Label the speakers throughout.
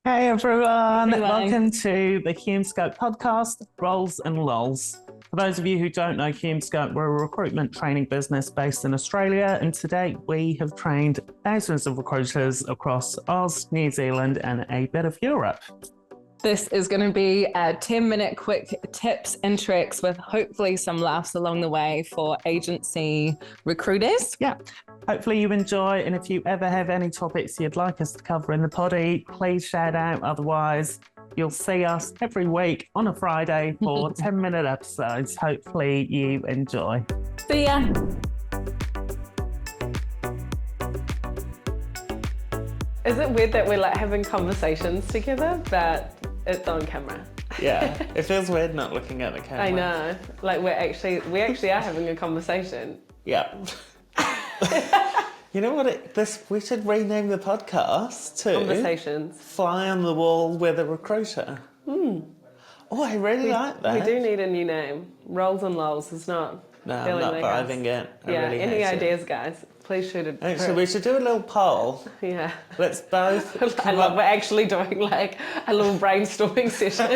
Speaker 1: Hey everyone,
Speaker 2: Anyway,
Speaker 1: welcome to the Hume Scope podcast, Roles and Lols. For those of you who don't know Hume Scope, we're a recruitment training business based in Australia, and to date we have trained thousands of recruiters across Oz, New Zealand, and a bit of Europe.
Speaker 2: this is going to be a 10-minute quick tips and tricks with hopefully some laughs along the way for agency recruiters.
Speaker 1: Yeah, hopefully you enjoy, and if you ever have any topics you'd like us to cover in the poddy, please shout out. Otherwise, you'll see us every week on a Friday for 10-minute episodes. Hopefully you enjoy.
Speaker 2: See ya. Is it weird that we're like having conversations together, but it's on camera?
Speaker 1: Yeah, it feels weird not looking at the camera.
Speaker 2: I know. Like we actually are having a conversation.
Speaker 1: Yeah. You know what? We should rename the podcast to
Speaker 2: Conversations.
Speaker 1: Fly on the Wall with a Recruiter. Oh, I really like that.
Speaker 2: We do need a new name. Rolls and Lols is not.
Speaker 1: No, I'm
Speaker 2: feeling
Speaker 1: not
Speaker 2: like
Speaker 1: vibing
Speaker 2: us.
Speaker 1: it. I
Speaker 2: Yeah.
Speaker 1: really
Speaker 2: Any
Speaker 1: hate
Speaker 2: ideas, guys? Please shoot it.
Speaker 1: Actually, we should do a little poll.
Speaker 2: Yeah.
Speaker 1: Let's both.
Speaker 2: We're actually doing like a little brainstorming session.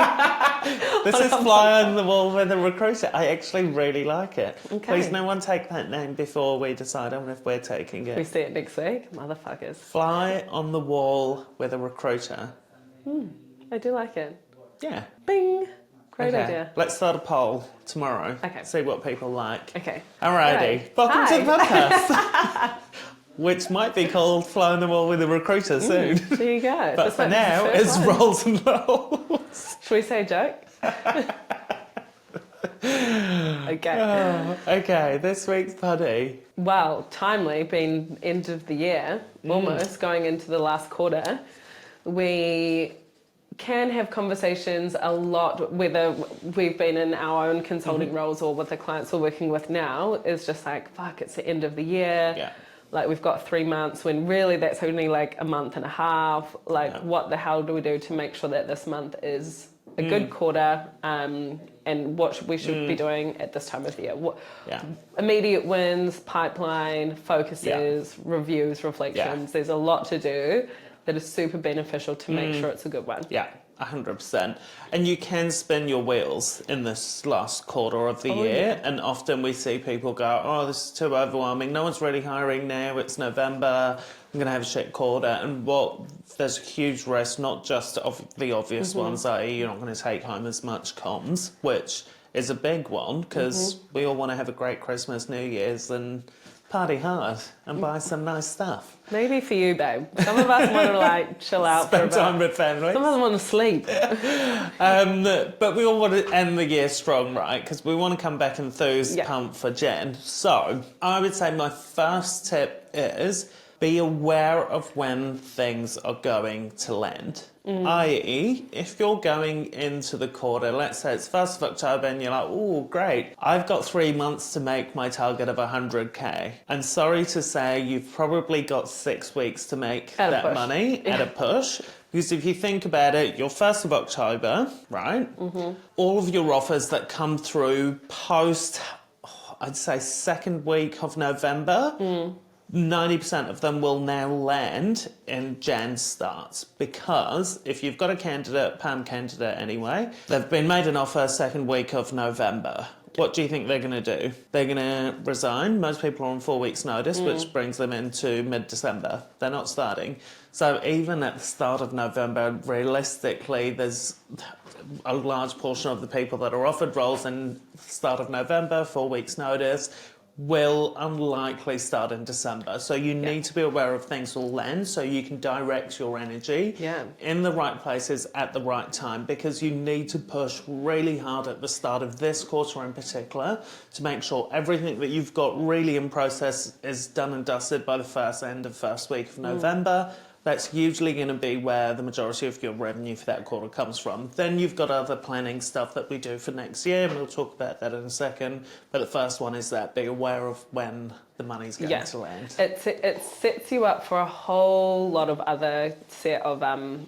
Speaker 1: This is Fly on the Wall with a Recruiter. I actually really like it.
Speaker 2: Okay.
Speaker 1: Please, no one take that name before we decide on if we're taking it.
Speaker 2: We see it next week, motherfuckers.
Speaker 1: Fly on the Wall with a Recruiter.
Speaker 2: I do like it.
Speaker 1: Yeah.
Speaker 2: Bing. Great
Speaker 1: Okay,
Speaker 2: idea.
Speaker 1: let's start a poll tomorrow.
Speaker 2: Okay.
Speaker 1: See what people like.
Speaker 2: Okay.
Speaker 1: Alrighty.
Speaker 2: Right.
Speaker 1: Welcome to the
Speaker 2: Hi.
Speaker 1: podcast. Which might be called Fly on the Wall with a Recruiter soon.
Speaker 2: There you go.
Speaker 1: But
Speaker 2: This
Speaker 1: for
Speaker 2: might be
Speaker 1: now,
Speaker 2: the first
Speaker 1: it's
Speaker 2: one.
Speaker 1: Rolls and Rolls.
Speaker 2: Should we say a joke? Okay.
Speaker 1: Okay, this week's buddy.
Speaker 2: Well, timely, being end of the year, almost going into the last quarter, we can have conversations a lot, whether we've been in our own consulting roles or with the clients we're working with now, is just like, fuck, it's the end of the year.
Speaker 1: Yeah.
Speaker 2: Like we've got 3 months when really that's only like a month and a half. Like what the hell do we do to make sure that this month is a good quarter, and what we should be doing at this time of the year. Immediate wins, pipeline, focuses, reviews, reflections. There's a lot to do that is super beneficial to make sure it's a good one.
Speaker 1: Yeah, 100%. And you can spin your wheels in this last quarter of the year. And often we see people go, oh, this is too overwhelming. No one's really hiring now. It's November. I'm going to have a shit quarter. And there's a huge risk, not just of the obvious ones, i.e. you're not going to take home as much comms, which is a big one because we all want to have a great Christmas, New Year's, and party hard and buy some nice stuff.
Speaker 2: Maybe for you, babe. Some of us want to like chill out for a
Speaker 1: Spend
Speaker 2: bit.
Speaker 1: time with family.
Speaker 2: Some of us want to sleep.
Speaker 1: But we all want to end the year strong, right? Because we want to come back enthused, pumped for Jan. So I would say my first tip is be aware of when things are going to land. I.e., if you're going into the quarter, let's say it's 1st of October and you're like, oh, great, I've got 3 months to make my target of 100k. I'm sorry to say you've probably got 6 weeks to make that money at a push. Because if you think about it, you're 1st of October, right? All of your offers that come through post, I'd say, 2nd week of November, 90% of them will now land in Jan starts, because if you've got a candidate, PAM candidate anyway, they've been made an offer 2nd week of November. What do you think they're going to do? They're going to resign. Most people are on 4 weeks' notice, which brings them into mid-December. They're not starting. So even at the start of November, realistically, there's a large portion of the people that are offered roles in the start of November, 4 weeks' notice, will unlikely start in December. So you need to be aware of things will land so you can direct your energy in the right places at the right time, because you need to push really hard at the start of this quarter in particular to make sure everything that you've got really in process is done and dusted by the end of first week of November. That's usually going to be where the majority of your revenue for that quarter comes from. Then you've got other planning stuff that we do for next year, and we'll talk about that in a second. But the first one is that be aware of when the money's going to land.
Speaker 2: It sets you up for a whole lot of other set of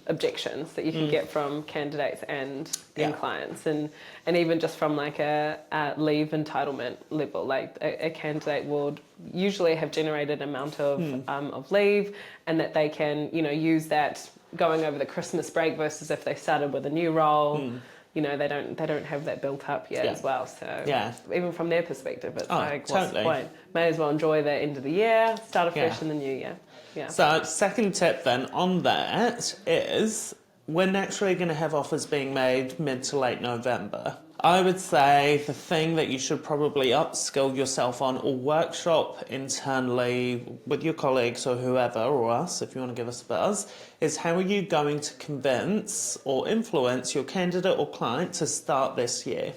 Speaker 2: objections that you can get from candidates and clients, and even just from like a leave entitlement level. Like a candidate would usually have generated an amount of leave, and that they can use that going over the Christmas break versus if they started with a new role. You know, they don't have that built up yet as well. So even from their perspective, it's like, what's the point? May as well enjoy the end of the year, start afresh in the new year. Yeah.
Speaker 1: So second tip then on that is we're naturally going to have offers being made mid to late November. I would say the thing that you should probably upskill yourself on or workshop internally with your colleagues or whoever, or us, if you want to give us a buzz, is how are you going to convince or influence your candidate or client to start this year?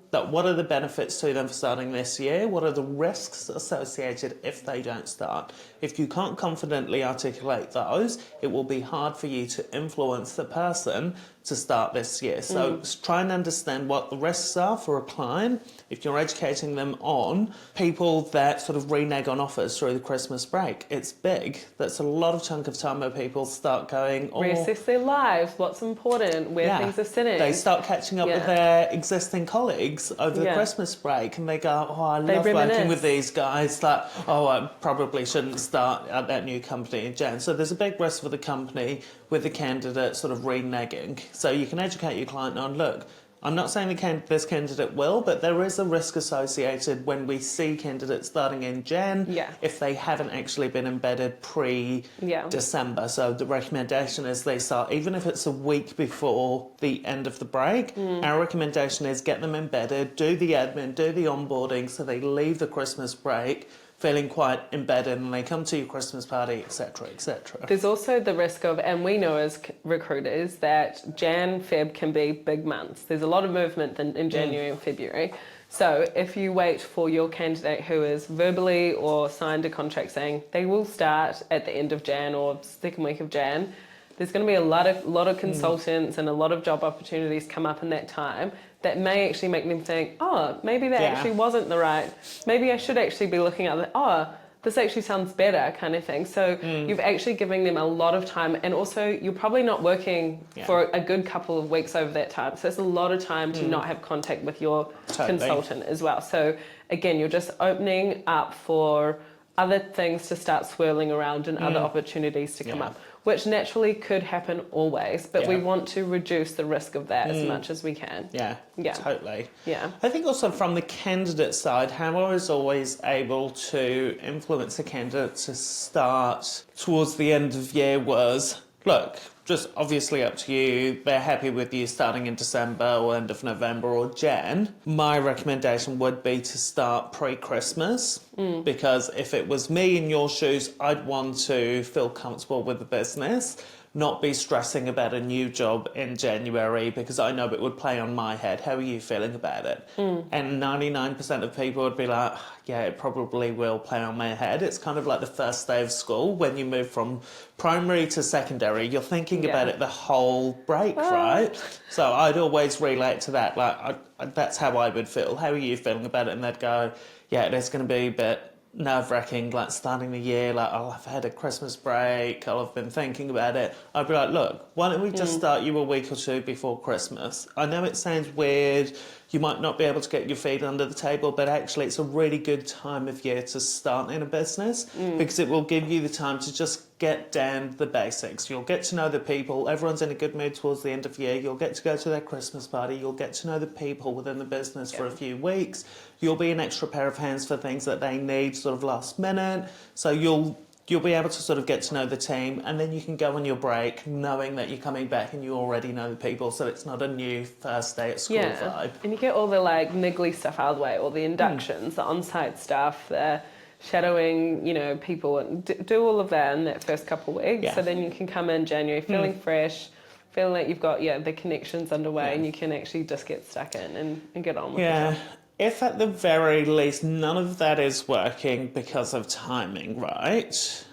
Speaker 1: That what are the benefits to them for starting this year? What are the risks associated if they don't start? If you can't confidently articulate those, it will be hard for you to influence the person to start this year. So try and understand what the risks are for a client if you're educating them on people that sort of renege on offers through the Christmas break. It's big. That's a lot of chunk of time where people start going...
Speaker 2: reassess their lives, what's important, where things are sitting.
Speaker 1: They start catching up with their existing colleagues over the Christmas break and they go, oh, I love working with these guys. Like, oh, I probably shouldn't start at that new company in Jan. So there's a big risk for the company with the candidate sort of reneging. So you can educate your client on, look, I'm not saying this candidate will, but there is a risk associated when we see candidates starting in Jan if they haven't actually been embedded pre-December. So the recommendation is they start, even if it's a week before the end of the break, our recommendation is get them embedded, do the admin, do the onboarding so they leave the Christmas break feeling quite embedded and they come to your Christmas party, etc., etc.
Speaker 2: There's also the risk of, and we know as recruiters, that Jan, Feb can be big months. There's a lot of movement in January and February. So if you wait for your candidate who is verbally or signed a contract saying they will start at the end of Jan or second week of Jan, there's going to be a lot of consultants and a lot of job opportunities come up in that time that may actually make them think, oh, maybe that actually wasn't the right, maybe I should actually be looking at that, oh, this actually sounds better kind of thing. So you've actually giving them a lot of time, and also you're probably not working for a good couple of weeks over that time. So it's a lot of time to not have contact with your consultant as well. So again, you're just opening up for other things to start swirling around and other opportunities to come up, which naturally could happen always, but we want to reduce the risk of that as much as we can.
Speaker 1: Yeah, totally.
Speaker 2: Yeah.
Speaker 1: I think also from the candidate side, how I was always able to influence a candidate to start towards the end of year was, look, just obviously up to you. They're happy with you starting in December or end of November or Jan. My recommendation would be to start pre-Christmas because if it was me in your shoes, I'd want to feel comfortable with the business, not be stressing about a new job in January because I know it would play on my head. How are you feeling about it? And 99% of people would be like, yeah, it probably will play on my head. It's kind of like the first day of school when you move from primary to secondary. You're thinking about it the whole break, right? So I'd always relate to that. Like, that's how I would feel. How are you feeling about it? And they'd go, yeah, it is going to be a bit nerve-wracking, like starting the year, like, oh, I've had a Christmas break, I've been thinking about it. I'd be like, look, why don't we just start you a week or two before Christmas? I know it sounds weird, you might not be able to get your feet under the table, but actually it's a really good time of year to start in a business because it will give you the time to just get down the basics. You'll get to know the people, everyone's in a good mood towards the end of the year, you'll get to go to their Christmas party, you'll get to know the people within the business for a few weeks, you'll be an extra pair of hands for things that they need sort of last minute, so you'll be able to sort of get to know the team, and then you can go on your break knowing that you're coming back and you already know the people, so it's not a new first day at school vibe.
Speaker 2: And you get all the like niggly stuff out of the way, all the inductions, the on-site stuff, the shadowing, you know, people, and do all of that in that first couple of weeks. So then you can come in January feeling fresh, feeling like you've got the connections underway, and you can actually just get stuck in and get on with it.
Speaker 1: If at the very least none of that is working because of timing, right?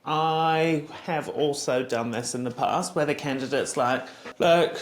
Speaker 1: I have also done this in the past where the candidate's like, look,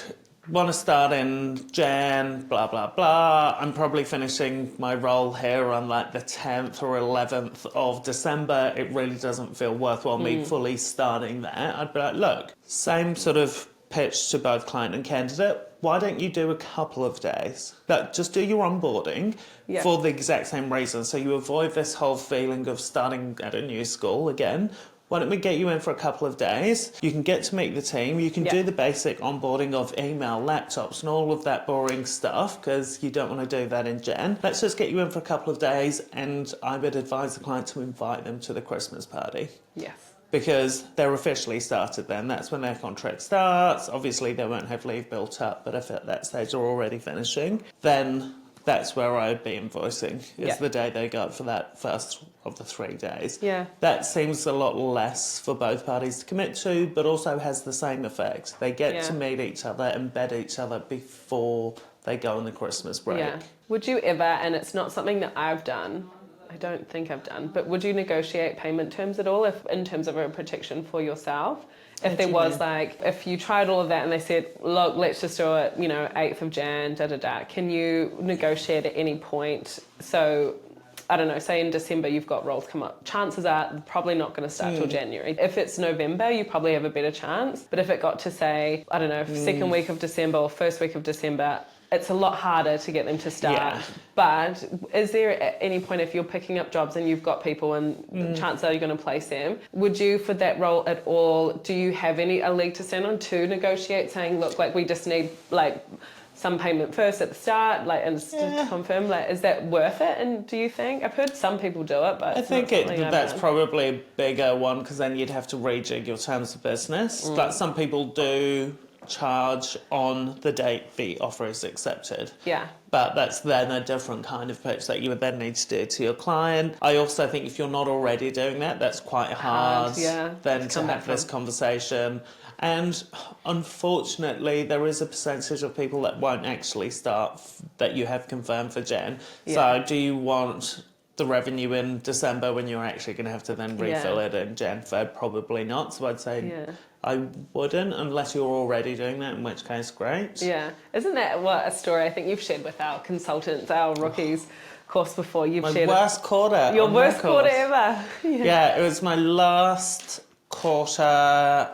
Speaker 1: want to start in Jan, blah, blah, blah. I'm probably finishing my role here on like the 10th or 11th of December. It really doesn't feel worthwhile me fully starting that. I'd be like, look, same sort of pitch to both client and candidate. Why don't you do a couple of days? Like, just do your onboarding for the exact same reason. So you avoid this whole feeling of starting at a new school again. why don't we get you in for a couple of days? You can get to meet the team. You can do the basic onboarding of email, laptops, and all of that boring stuff, because you don't want to do that in Jan. Let's just get you in for a couple of days, and I would advise the client to invite them to the Christmas party.
Speaker 2: Yes.
Speaker 1: Because they're officially started then. That's when their contract starts. Obviously, they won't have leave built up, but if at that stage they're already finishing, then that's where I would be invoicing, is the day they go for that first of the 3 days.
Speaker 2: Yeah.
Speaker 1: That seems a lot less for both parties to commit to, but also has the same effect. They get to meet each other, embed each other before they go on the Christmas break.
Speaker 2: Yeah. Would you ever, and it's not something that I've done, I don't think I've done, but would you negotiate payment terms at all, if in terms of a protection for yourself? If there was like, if you tried all of that and they said, look, let's just do it, 8th of Jan, can you negotiate at any point? So, I don't know, say in December you've got roles come up. Chances are they're probably not going to start till January. If it's November, you probably have a better chance. But if it got to say, I don't know, second week of December or first week of December, it's a lot harder to get them to start.
Speaker 1: Yeah.
Speaker 2: But is there at any point, if you're picking up jobs and you've got people and chances are you're going to place them, would you, for that role at all, do you have a leg to stand on to negotiate, saying, look, like we just need some payment first at the start, and to confirm, is that worth it? And do you think? I've heard some people do it, but
Speaker 1: I think that's probably a bigger one, because then you'd have to rejig your terms of business. But some people do charge on the date the offer is accepted.
Speaker 2: Yeah.
Speaker 1: But that's then a different kind of pitch that you would then need to do to your client. I also think if you're not already doing that, that's quite hard then to have this conversation. And unfortunately, there is a percentage of people that won't actually start that you have confirmed for Jan.
Speaker 2: Yeah.
Speaker 1: So do you want the revenue in December when you're actually going to have to then refill it in Jan, Feb? Probably not. So I'd say I wouldn't, unless you're already doing that, in which case, great.
Speaker 2: Yeah. Isn't that a story I think you've shared with our consultants, our rookies course before? You've shared
Speaker 1: worst quarter.
Speaker 2: Your worst quarter ever.
Speaker 1: Yeah, it was my last quarter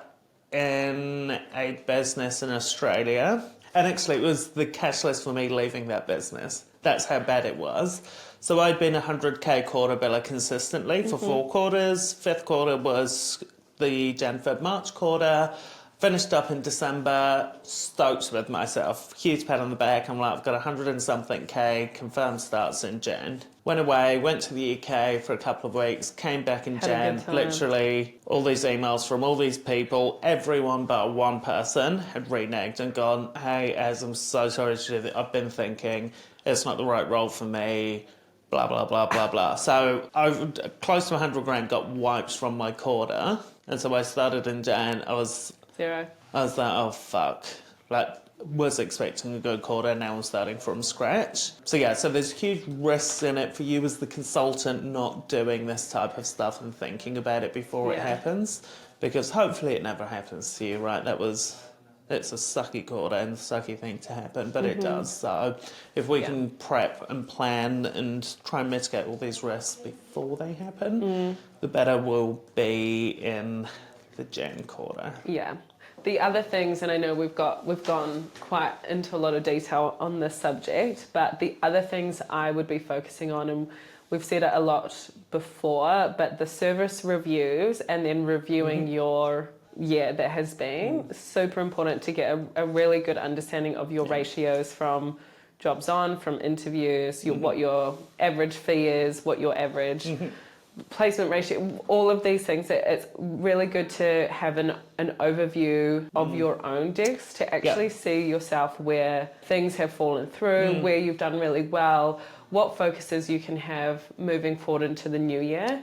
Speaker 1: in a business in Australia. And actually, it was the cashless for me leaving that business. That's how bad it was. So I'd been 100k quarter biller consistently for 4 quarters. 5th quarter was the Jan, Feb, March quarter. Finished up in December, stoked with myself. Huge pat on the back. I'm like, I've got 100 and something K, confirmed starts in Jan. Went away, went to the UK for a couple of weeks, came back in Jan. Literally, all these emails from all these people, everyone but one person had reneged and gone, hey, Az, I'm so sorry to do that. I've been thinking it's not the right role for me. Blah, blah, blah, blah, blah. So close to 100 grand got wiped from my quarter. And so I started in Jan. I was
Speaker 2: Zero.
Speaker 1: I was like, oh, fuck. Was expecting a good quarter, now I'm starting from scratch. So yeah, so there's huge risks in it for you as the consultant not doing this type of stuff and thinking about it before it happens. Because hopefully it never happens to you, right? It's a sucky quarter and a sucky thing to happen, but it does. So if we can prep and plan and try and mitigate all these risks before they happen, the better we'll be in the Jan quarter.
Speaker 2: Yeah. The other things, and I know we've gone quite into a lot of detail on this subject, but the other things I would be focusing on, and we've said it a lot before, but the service reviews and then reviewing your year that has been super important to get a really good understanding of your ratios from jobs on, from interviews, what your average fee is, what your average placement ratio, all of these things. It's really good to have an overview of your own desk to actually see yourself where things have fallen through, where you've done really well, what focuses you can have moving forward into the new year.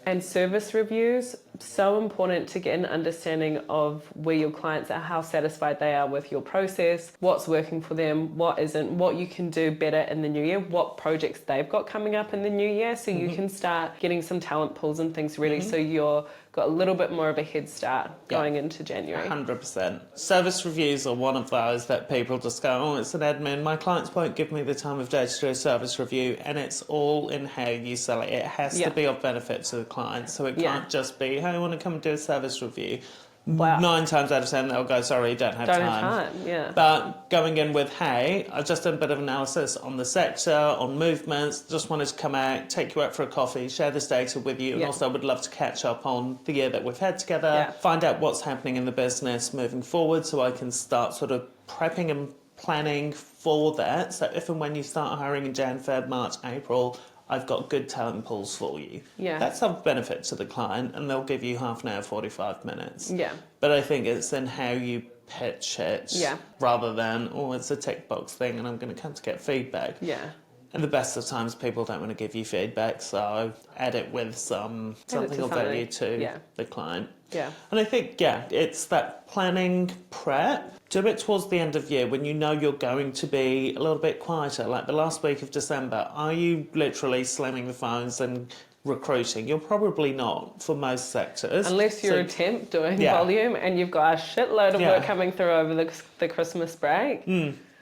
Speaker 2: And service reviews, so important to get an understanding of where your clients are, how satisfied they are with your process, what's working for them, what isn't, what you can do better in the new year, what projects they've got coming up in the new year, so you can start getting some talent pools and things ready, so you're got a little bit more of a head start going into January.
Speaker 1: 100%. Service reviews are one of those that people just go, oh, it's an admin. My clients won't give me the time of day to do a service review, and it's all in how you sell it. It has to be of benefit to the client, so it can't just be, hey, I want to come and do a service review.
Speaker 2: Wow.
Speaker 1: 9 times out of 10 they'll go, sorry, don't have time.
Speaker 2: Yeah.
Speaker 1: But going in with, hey, I've just done a bit of analysis on the sector, on movements, just wanted to come out, take you out for a coffee, share this data with you, and also would love to catch up on the year that we've had together, find out what's happening in the business moving forward so I can start sort of prepping and planning for that. So if and when you start hiring in Jan, Feb, March, April, I've got good talent pools for you.
Speaker 2: Yeah.
Speaker 1: That's of benefit to the client, and they'll give you half an hour, 45 minutes.
Speaker 2: Yeah.
Speaker 1: But I think it's in how you pitch it rather than, oh, it's a tick box thing and I'm going to come to get feedback.
Speaker 2: Yeah.
Speaker 1: And the best of times, people don't want to give you feedback, so add it with something of value to the client.
Speaker 2: Yeah.
Speaker 1: And I think, it's that planning prep. Do it towards the end of year when you know you're going to be a little bit quieter. Like the last week of December, are you literally slamming the phones and recruiting? You're probably not for most sectors.
Speaker 2: Unless you're a temp doing volume and you've got a shitload of work coming through over the Christmas break.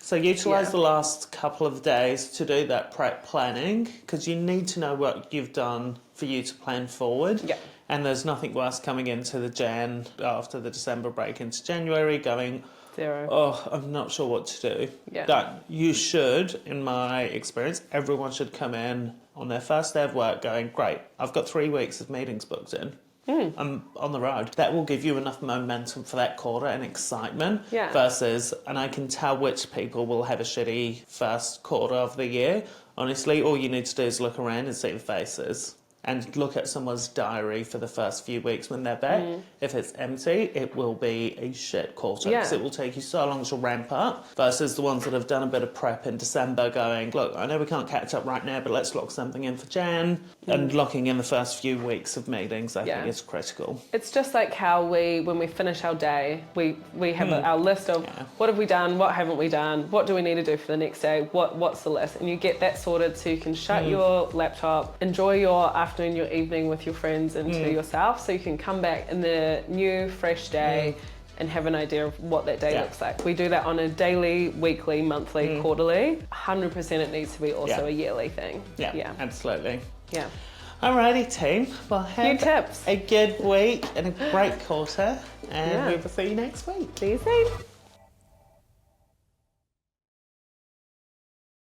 Speaker 1: So utilise the last couple of days to do that prep planning, because you need to know what you've done for you to plan forward.
Speaker 2: Yeah.
Speaker 1: And there's nothing worse coming into the after the December break into January going,
Speaker 2: zero.
Speaker 1: Oh, I'm not sure what to do.
Speaker 2: Yeah.
Speaker 1: But you should, in my experience, everyone should come in on their first day of work going, great, I've got 3 weeks of meetings booked in. I'm on the road. That will give you enough momentum for that quarter and excitement versus, and I can tell which people will have a shitty first quarter of the year. Honestly, all you need to do is look around and see the faces. And look at someone's diary for the first few weeks when they're back. If it's empty, it will be a shit quarter because it will take you so long to ramp up versus the ones that have done a bit of prep in December going, look, I know we can't catch up right now, but let's lock something in for Jan. And locking in the first few weeks of meetings, I think is critical.
Speaker 2: It's just like how when we finish our day, we have our list of what have we done, what haven't we done, what do we need to do for the next day, what's the list? And you get that sorted so you can shut your laptop, enjoy your afternoon, your evening with your friends and to yourself, so you can come back in the new, fresh day and have an idea of what that day looks like. We do that on a daily, weekly, monthly, quarterly. 100% it needs to be also a yearly thing.
Speaker 1: Yeah, absolutely.
Speaker 2: Yeah.
Speaker 1: Alrighty, team. Well, have
Speaker 2: tips.
Speaker 1: a good week and a great quarter, and we will see you next week.
Speaker 2: See you soon.